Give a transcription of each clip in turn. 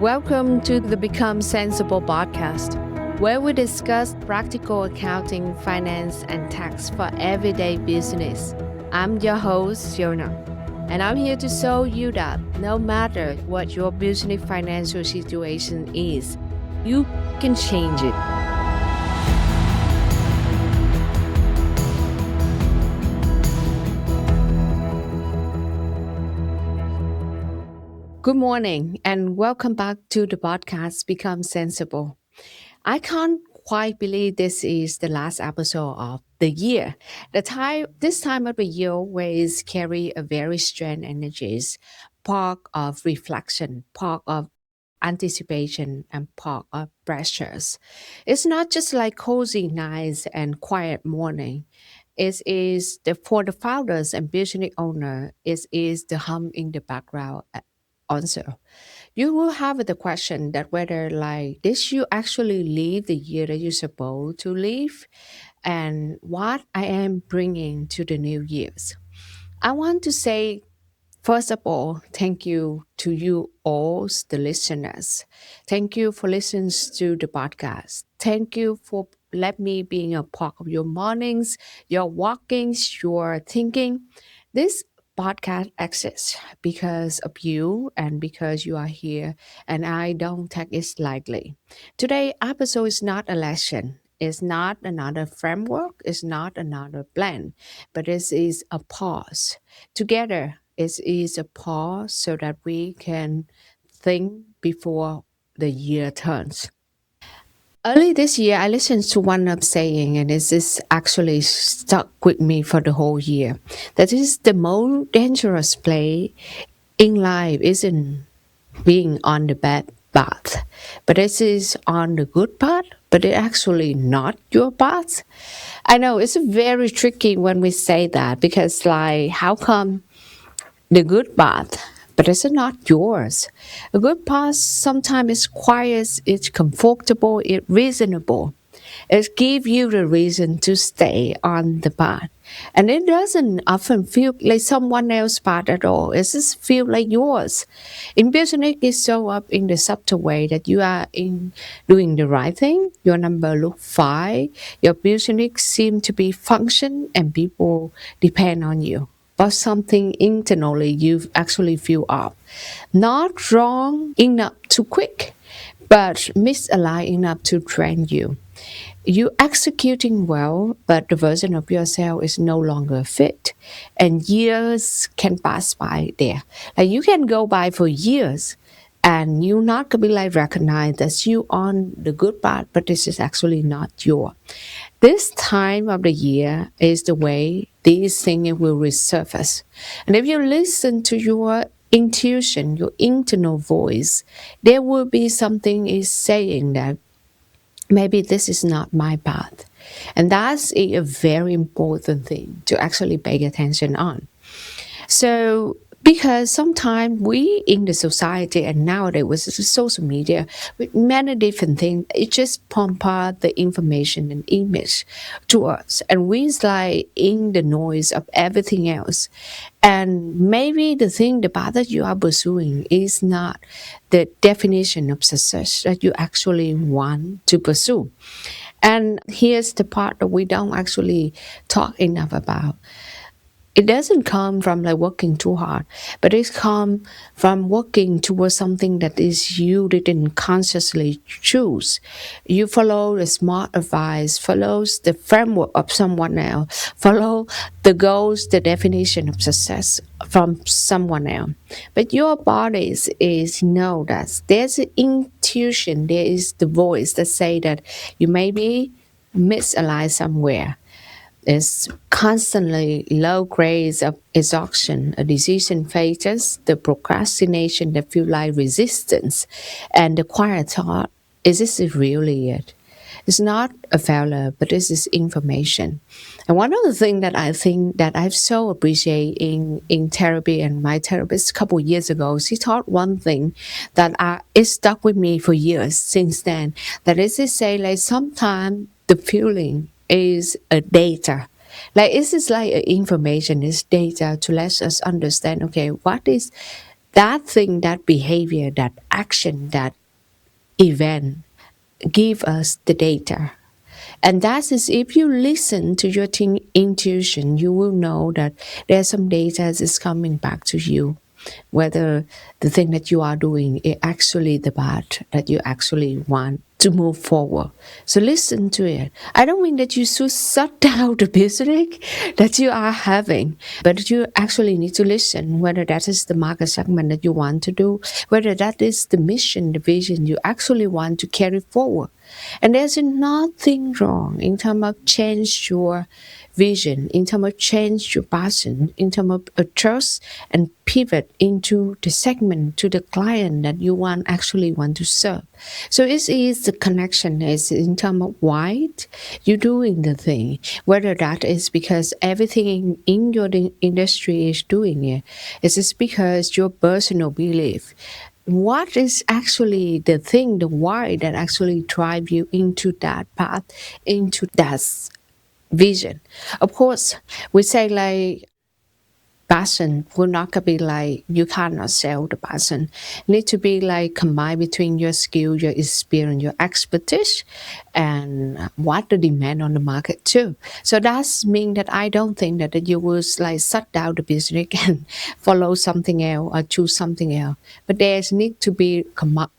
Welcome to the Become Sensible podcast, where we discuss practical accounting, finance, and tax for everyday business. I'm your host, Yona, and I'm here to show you that no matter what your business financial situation is, you can change it. Good morning, and welcome back to the podcast Become Sensible. I can't quite believe this is the last episode of the year. This time of the year always carry a very strange energies, part of reflection, part of anticipation, and part of pressures. It's not just like cozy nights and quiet morning. It is for the founders and business owner. It is the hum in the background also. You will have the question that whether like did you actually live the year that you're supposed to live and what I am bringing to the new years. I want to say first of all, thank you to you all, the listeners. Thank you for listening to the podcast. Thank you for let me being a part of your mornings, your walkings, your thinking. This podcast exists because of you and because you are here, and I don't take it lightly. Today episode is not a lesson. It's not another framework. It's not another plan, but this is a pause. Together, it is a pause so that we can think before the year turns. Early this year, I listened to one of saying, and this is actually stuck with me for the whole year. That is the most dangerous play in life isn't being on the bad path, but this is on the good path, but it actually not your path. I know it's very tricky when we say that because like how come the good path, but it's not yours. A good path sometimes is quiet, it's comfortable, it's reasonable. It gives you the reason to stay on the path. And it doesn't often feel like someone else's path at all. It just feels like yours. In business, it shows up in the subtle way that you are in doing the right thing. Your number look fine. Your business seem to be function, and people depend on you. But something internally you actually feel up. Not wrong enough to quick, but misaligned enough to drain you. You executing well, but the version of yourself is no longer fit, and years can pass by there. Like you can go by for years, and you're not gonna be like recognize that you on the good path, but this is actually not your. This time of the year is the way these things will resurface, and if you listen to your intuition, your internal voice, there will be something is saying that maybe this is not my path. And that's a very important thing to actually pay attention on. So, because sometimes we in the society and nowadays with the social media, with many different things, it just pump out the information and image to us. And we's like in the noise of everything else. And maybe the thing, the path that you are pursuing is not the definition of success that you actually want to pursue. And here's the part that we don't actually talk enough about. It doesn't come from like working too hard, but it comes from working towards something that is you didn't consciously choose. You follow the smart advice, follows the framework of someone else, follow the goals, the definition of success from someone else. But your body is know that there's an intuition, there is the voice that say that you may be misaligned somewhere is constantly low grades of exhaustion, a decision phases, the procrastination that feel like resistance, and the quiet thought, is this really it? It's not a failure, but this is information. And one of the things that I think that I've so appreciate in therapy and my therapist a couple of years ago, she taught one thing that it stuck with me for years since then. That is to say, like sometimes the feeling is a data. Like it's just like information, is data to let us understand, okay, what is That thing, that behavior, that action, that event give us the data. And that is, if you listen to your intuition, you will know that there's some data that is coming back to you, whether the thing that you are doing is actually the path that you actually want to move forward. So listen to it. I don't mean that you should shut down the business that you are having, but you actually need to listen whether that is the market segment that you want to do, whether that is the mission, the vision you actually want to carry forward. And there's nothing wrong in terms of change your vision, in terms of change your passion, in terms of adjust and pivot into the segment to the client that you actually want to serve. So it is the connection is in terms of why you're doing the thing, whether that is because everything in your industry is doing it. Is this because your personal belief? What is actually the thing, the why that actually drive you into that path, into that vision? Of course, we say like passion will not be like you cannot sell the passion. It need to be like combined between your skill, your experience, your expertise, and what the demand on the market too. So that's mean that I don't think that you will like shut down the business and follow something else or choose something else. But there's need to be a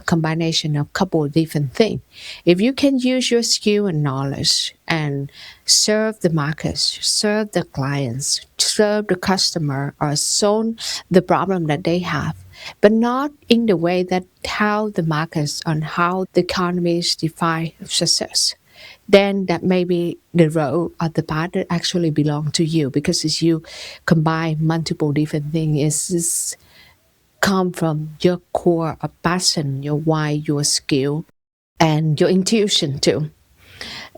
combination of couple of different things. If you can use your skill and knowledge and serve the markets, serve the clients, serve the customer, or solve the problem that they have, but not in the way that how the markets and how the economies define success. Then that may be the role of the part that actually belong to you, because as you combine multiple different things, it's come from your core of passion, your why, your skill, and your intuition too.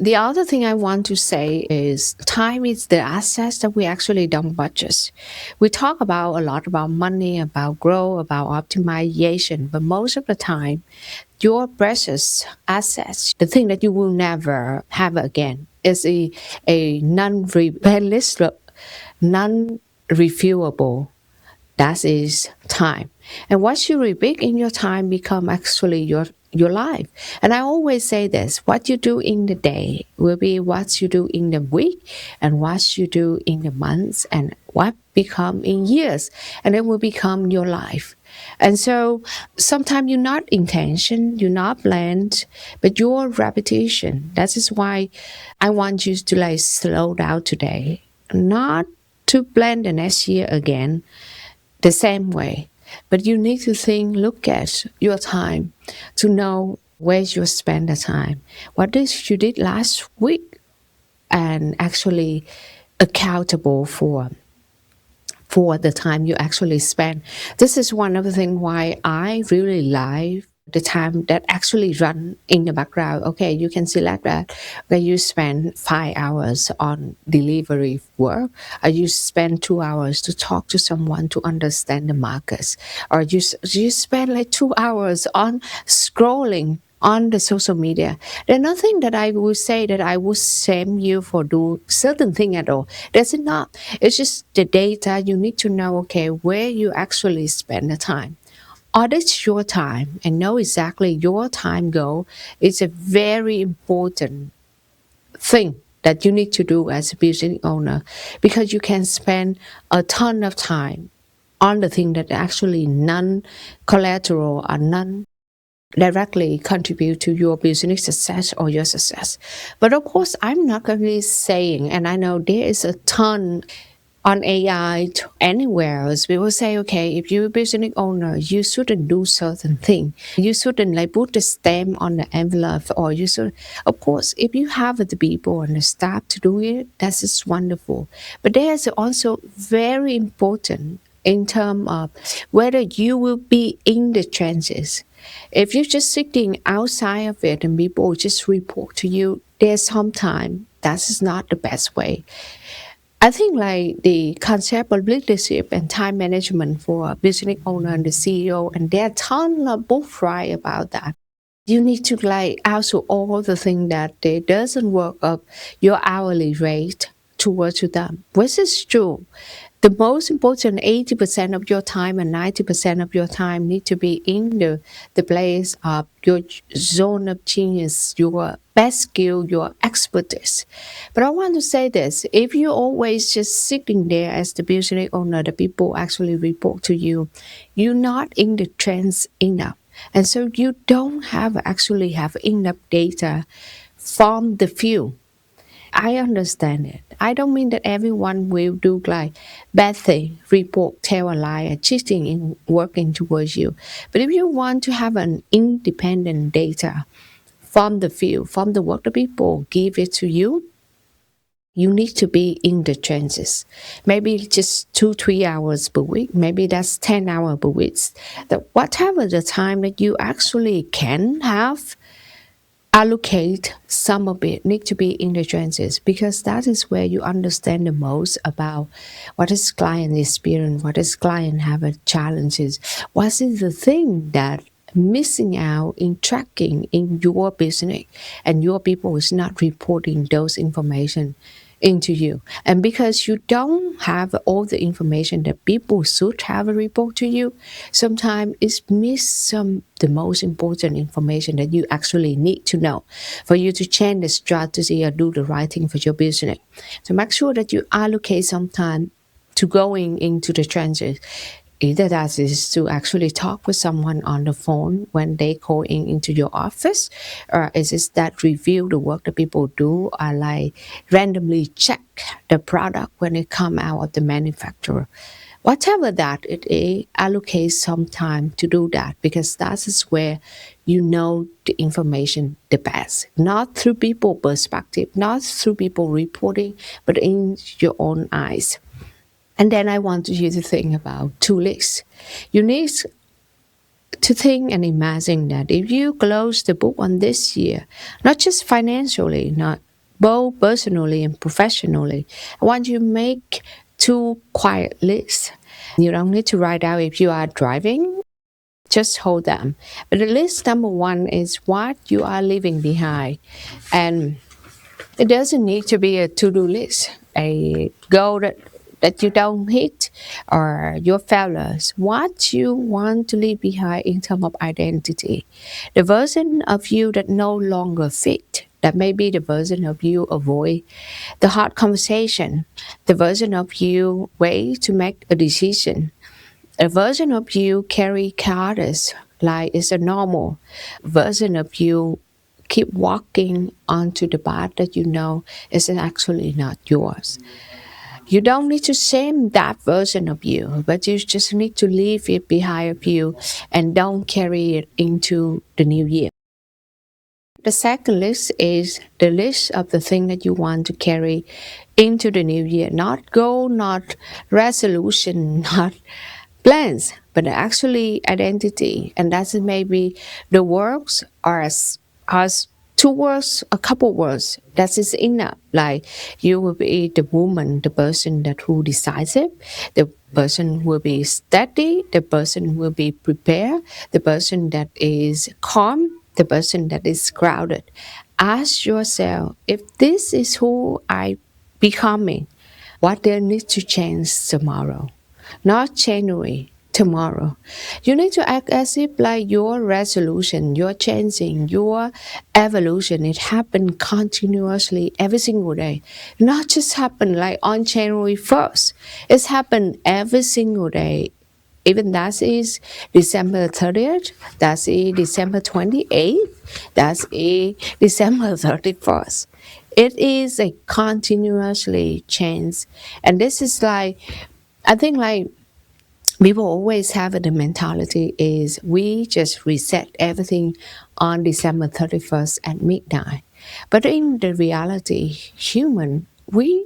The other thing I want to say is time is the asset that we actually don't budget. We talk about a lot about money, about growth, about optimization, but most of the time, your precious assets, the thing that you will never have again, is a non-refillable, that is time. And what you repeat in your time become actually your life. And I always say this, what you do in the day will be what you do in the week, and what you do in the months, and what become in years, and it will become your life. And so sometimes you're not intention, you're not planned, but your repetition. That is why I want you to like slow down today, not to plan the next year again the same way. But you need to think, look at your time to know where you spend the time. What did you did last week, and actually accountable for the time you actually spend. This is one of the things why I really like the time that actually run in the background. Okay, you can select that where you spend 5 hours on delivery work, or you spend 2 hours to talk to someone to understand the markets, or you spend like 2 hours on scrolling on the social media. There's nothing that I would say that I would shame you for do certain thing at all. That's not. It's just the data. You need to know, okay, where you actually spend the time. Audit your time and know exactly your time goal. It's a very important thing that you need to do as a business owner, because you can spend a ton of time on the thing that actually non collateral or non directly contribute to your business success or your success. But of course, I'm not going to be saying, and I know there is a ton on AI to anywhere else. We will say, okay, if you're a business owner, you shouldn't do certain thing. You shouldn't like put the stamp on the envelope, or you should. Of course, if you have the people and the staff to do it, that's just wonderful. But there's also very important in terms of whether you will be in the trenches. If you're just sitting outside of it and people just report to you, there's sometimes that is not the best way. I think like the concept of leadership and time management for a business owner and the CEO, and there are ton of books write about that. You need to like also all the thing that they doesn't work up your hourly rate towards to them, which is true. The most important 80% of your time and 90% of your time need to be in the place of your zone of genius, your best skill, your expertise. But I want to say this, if you're always just sitting there as the business owner, the people actually report to you, you're not in the trends enough. And so you don't actually have enough data from the field. I understand it. I don't mean that everyone will do like bad thing, report, tell a lie, and cheating in working towards you. But if you want to have an independent data from the field, from the work that people give it to you need to be in the trenches. Maybe just 2, 3 hours per week. Maybe that's 10 hours per week. That whatever the time that you actually can have, allocate some of it need to be in the trenches, because that is where you understand the most about what is client experience, what is client have a challenges, what is the thing that missing out in tracking in your business, and your people is not reporting those information into you. And because you don't have all the information that people should have a report to you, sometimes it's miss some the most important information that you actually need to know for you to change the strategy or do the right thing for your business. So make sure that you allocate some time to going into the trenches. Either that is to actually talk with someone on the phone when they call in into your office, or is it that review the work that people do, or like randomly check the product when it come out of the manufacturer. Whatever that it is, allocate some time to do that, because that is where you know the information the best. Not through people perspective, not through people reporting, but in your own eyes. And then I want you to think about two lists. You need to think and imagine that if you close the book on this year, not just financially, not both personally and professionally, I want you to make two quiet lists. You don't need to write out if you are driving, just hold them. But the list number one is what you are leaving behind. And it doesn't need to be a to-do list, a goal that you don't hit, or your failures. What you want to leave behind in terms of identity. The version of you that no longer fit. That may be the version of you avoid the hard conversation, the version of you wait to make a decision, a version of you carry careless like it's a normal version of you keep walking onto the path that you know is actually not yours. You don't need to shame that version of you, but you just need to leave it behind of you and don't carry it into the new year. The second list is the list of the thing that you want to carry into the new year. Not goal, not resolution, not plans, but actually identity. And that's maybe the words are as two words, a couple words. That is enough. Like you will be the woman, the person that who decisive, the person will be steady, the person will be prepared, the person that is calm, the person that is crowded. Ask yourself, if this is who I becoming, what there needs to change tomorrow, not January, tomorrow. You need to act as if like your resolution, your changing, your evolution, it happened continuously every single day. Not just happen like on January 1st. It's happened every single day. Even that is December 30th, that's December 28th, that's December 31st. It is a continuously change. And this is like, I think like people always have the mentality is we just reset everything on December 31st at midnight. But in the reality, human, we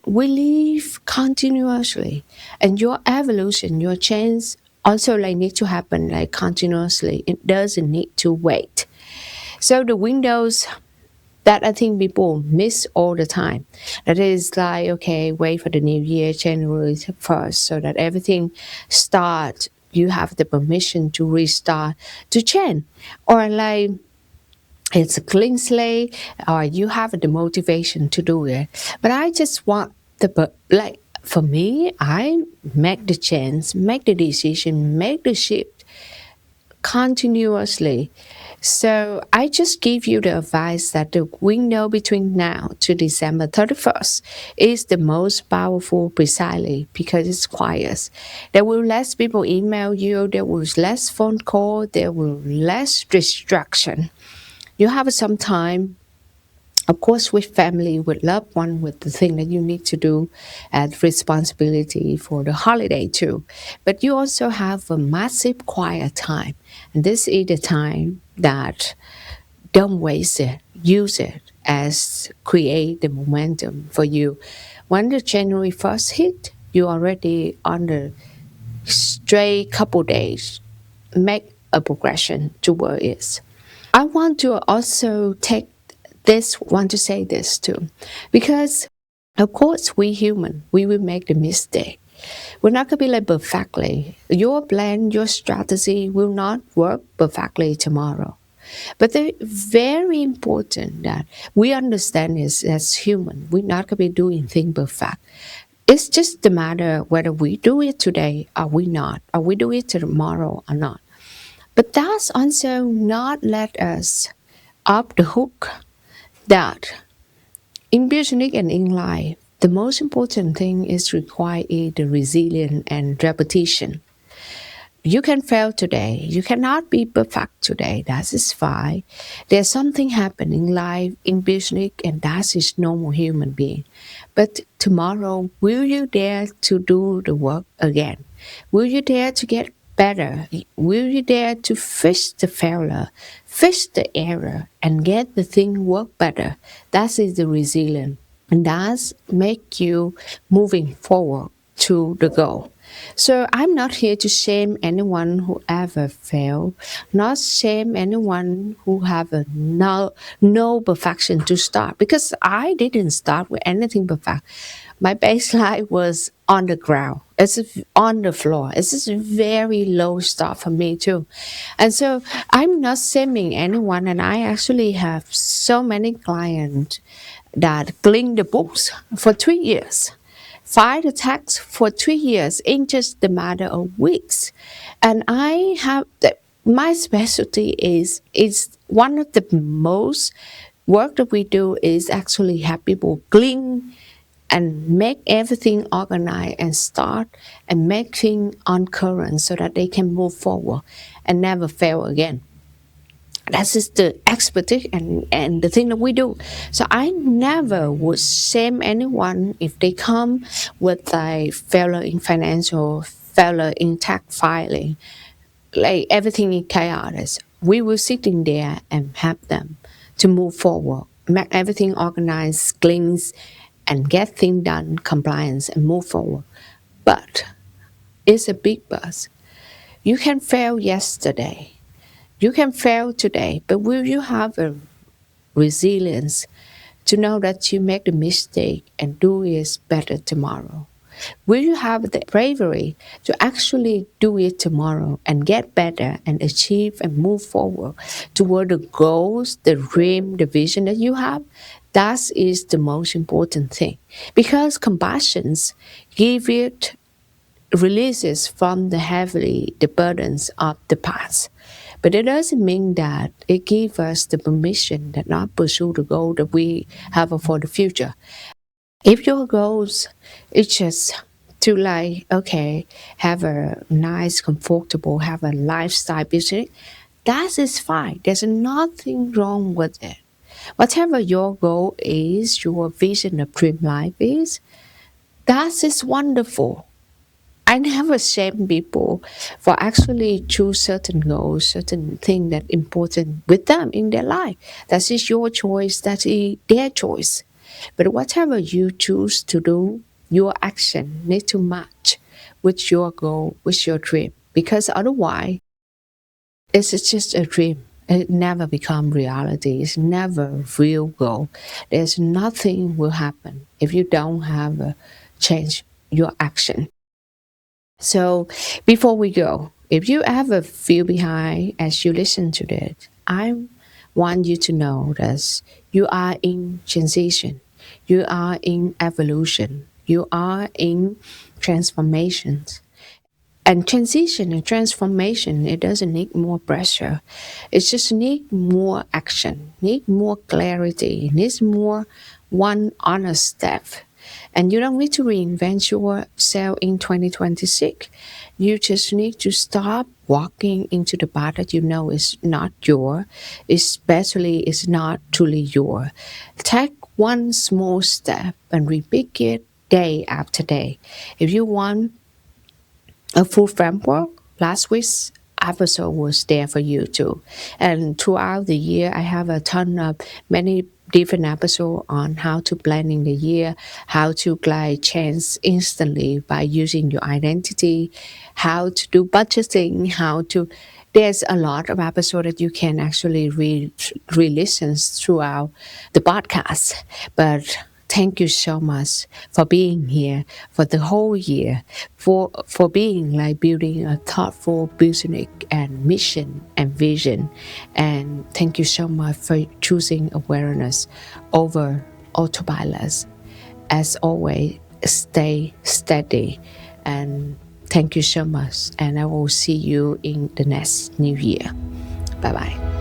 live continuously, and your evolution, your change also like need to happen like continuously. It doesn't need to wait. So the windows that I think people miss all the time. That is like, okay, wait for the new year, January 1st, so that everything starts. You have the permission to restart, to change. Or like, it's a clean slate, or you have the motivation to do it. But I just want like For me, I make the change, make the decision, make the shift continuously. So I just give you the advice that the window between now to December 31st is the most powerful precisely because it's quiet. There will less people email you, there will less phone call, there will less distraction. You have some time, of course, with family, with loved one, with the thing that you need to do and responsibility for the holiday too. But you also have a massive quiet time. And this is the time that don't waste it. Use it as create the momentum for you. When the January 1st hit, you already on the straight couple days. Make a progression toward it. I want to also take this want to say this too because of course we human we will make the mistake. We're not going to be like perfectly. Your plan, your strategy will not work perfectly tomorrow. But it's very important that we understand this as human. We're not going to be doing things perfect. It's just a matter whether we do it today or we not, or we do it tomorrow or not. But that's also not let us off the hook that in business and in life, the most important thing is require the resilience and repetition. You can fail today. You cannot be perfect today. That is fine. There's something happening in life, in business, and that is normal human being. But tomorrow, will you dare to do the work again? Will you dare to get better? Will you dare to fix the failure, fix the error, and get the thing work better? That is the resilience. And that's make you moving forward to the goal. So I'm not here to shame anyone who ever failed, not shame anyone who have a no perfection to start because I didn't start with anything perfect. My baseline was on the ground. It's on the floor. It's just a very low start for me too. And so I'm not shaming anyone and I actually have so many clients that clean the books for 3 years, file the tax for 3 years in just a matter of weeks. And I have my specialty is one of the most work that we do is actually have people clean and make everything organized and start and make things on current so that they can move forward and never fail again. That's just the expertise and the thing that we do. So I never would shame anyone if they come with a failure in financial, failure in tax filing, like everything in chaos. We will sit in there and help them to move forward, make everything organized, clean, and get things done, compliance, and move forward. But it's a big bus. You can fail yesterday. You can fail today, but will you have a resilience to know that you make the mistake and do it better tomorrow? Will you have the bravery to actually do it tomorrow and get better and achieve and move forward toward the goals, the dream, the vision that you have? That is the most important thing because compassions give it releases from the heavily the burdens of the past. But it doesn't mean that it gives us the permission to not pursue the goal that we have for the future. If your goals is just to like, okay, have a nice, comfortable, have a lifestyle business, that is fine. There's nothing wrong with it. Whatever your goal is, your vision of dream life is, that is wonderful. I never shame people for actually choose certain goals, certain thing that important with them in their life. That is your choice. That is their choice. But whatever you choose to do, your action need to match with your goal, with your dream. Because otherwise, it's just a dream. It never become reality. It's never a real goal. There's nothing will happen if you don't have a change your action. So before we go, if you ever feel behind as you listen to this, I want you to know that you are in transition, you are in evolution, You are in transformation. And transition and transformation, it doesn't need more pressure. It just need more action, need more clarity, needs more one honest step. And you don't need to reinvent yourself in 2026. You just need to stop walking into the path that you know is not your, especially is not truly your. Take one small step and repeat it day after day. If you want a full framework, last week's episode was there for you too. And throughout the year, I have a ton of many different episodes on how to plan in the year, how to glide change instantly by using your identity, how to do budgeting, how to there's a lot of episodes that you can actually re-listen throughout the podcast. But thank you so much for being here for the whole year, for being like building a thoughtful business and mission and vision. And thank you so much for choosing awareness over autopilot. As always, stay steady and thank you so much. And I will see you in the next new year. Bye bye.